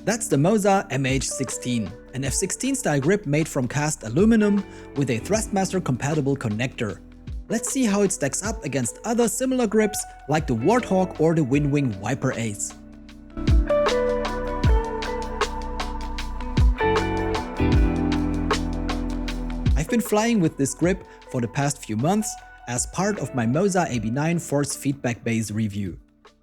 That's the MOZA MH16, an F16 style grip made from cast aluminum with a Thrustmaster compatible connector. Let's see how it stacks up against other similar grips like the Warthog or the WinWing ViperAce. I've been flying with this grip for the past few months as part of my MOZA AB9 force feedback base review.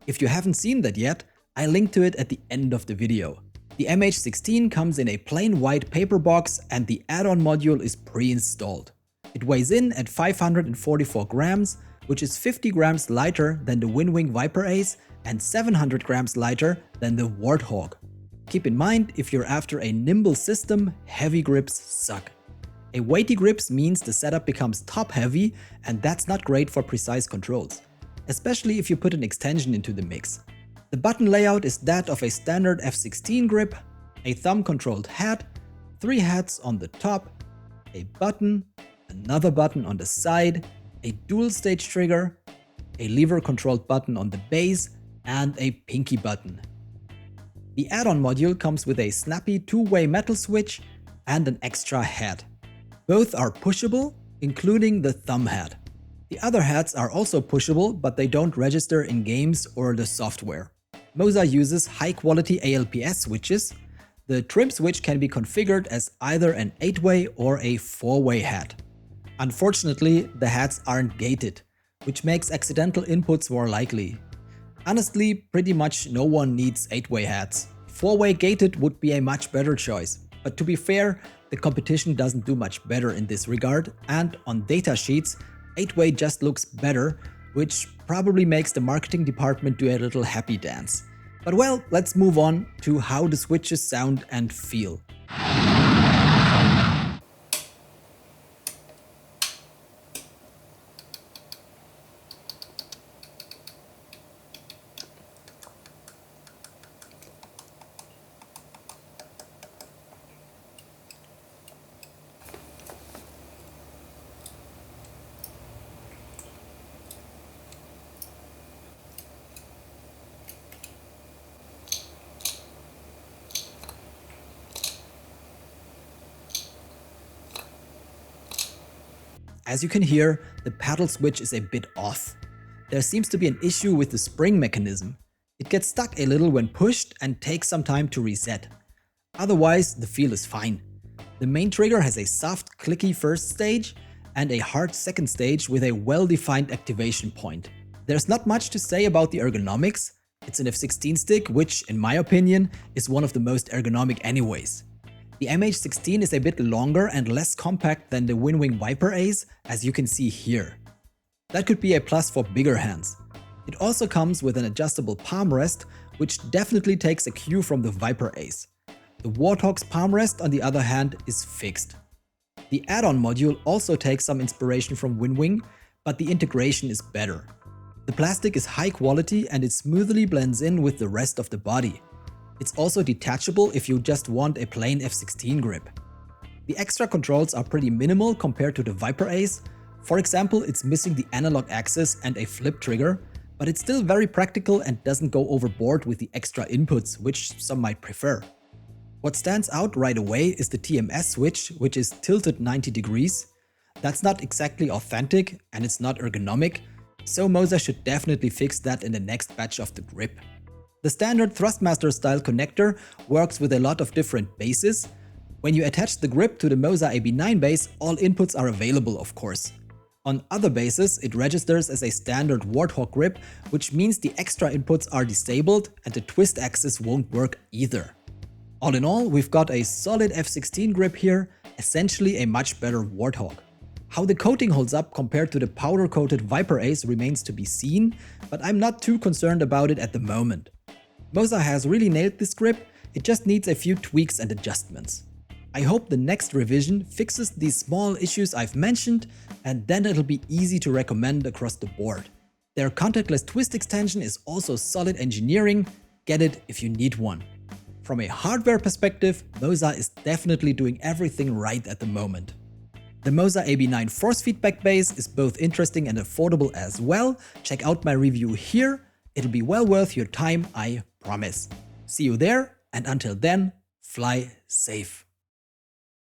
If you haven't seen that yet, I link to it at the end of the video. The MH16 comes in a plain white paper box and the add-on module is pre-installed. It weighs in at 544 grams, which is 50 grams lighter than the WinWing ViperAce and 700 grams lighter than the Warthog. Keep in mind, if you're after a nimble system, heavy grips suck. A weighty grips means the setup becomes top heavy, and that's not great for precise controls, especially if you put an extension into the mix. The button layout is that of a standard F16 grip, a thumb-controlled head, 3 heads on the top, a button, another button on the side, a dual-stage trigger, a lever-controlled button on the base, and a pinky button. The add-on module comes with a snappy 2-way metal switch and an extra head. Both are pushable, including the thumb head. The other heads are also pushable, but they don't register in games or the software. MOZA uses high-quality ALPS switches. The trim switch can be configured as either an 8-way or a 4-way head. Unfortunately, the heads aren't gated, which makes accidental inputs more likely. Honestly, pretty much no one needs 8-way heads. 4-way gated would be a much better choice, but to be fair, the competition doesn't do much better in this regard, and on datasheets, 8-way just looks better, which probably makes the marketing department do a little happy dance. But well, let's move on to how the switches sound and feel. As you can hear, the paddle switch is a bit off. There seems to be an issue with the spring mechanism. It gets stuck a little when pushed and takes some time to reset. Otherwise, the feel is fine. The main trigger has a soft, clicky first stage and a hard second stage with a well-defined activation point. There's not much to say about the ergonomics. It's an F16 stick, which, in my opinion, is one of the most ergonomic anyways. The MH16 is a bit longer and less compact than the WinWing ViperAce, as you can see here. That could be a plus for bigger hands. It also comes with an adjustable palm rest, which definitely takes a cue from the ViperAce. The Warthog's palm rest, on the other hand, is fixed. The add-on module also takes some inspiration from WinWing, but the integration is better. The plastic is high quality and it smoothly blends in with the rest of the body. It's also detachable if you just want a plain F16 grip. The extra controls are pretty minimal compared to the ViperAce. For example, it's missing the analog axis and a flip trigger, but it's still very practical and doesn't go overboard with the extra inputs, which some might prefer. What stands out right away is the TMS switch, which is tilted 90 degrees. That's not exactly authentic and it's not ergonomic, so MOZA should definitely fix that in the next batch of the grip. The standard Thrustmaster style connector works with a lot of different bases. When you attach the grip to the MOZA AB9 base, all inputs are available, of course. On other bases, it registers as a standard Warthog grip, which means the extra inputs are disabled and the twist axis won't work either. All in all, we've got a solid F16 grip here, essentially a much better Warthog. How the coating holds up compared to the powder-coated ViperAce remains to be seen, but I'm not too concerned about it at the moment. MOZA has really nailed this grip, it just needs a few tweaks and adjustments. I hope the next revision fixes these small issues I've mentioned, and then it'll be easy to recommend across the board. Their contactless twist extension is also solid engineering, get it if you need one. From a hardware perspective, MOZA is definitely doing everything right at the moment. The MOZA AB9 force feedback base is both interesting and affordable as well. Check out my review here, it'll be well worth your time, I promise. See you there, And until then, fly safe.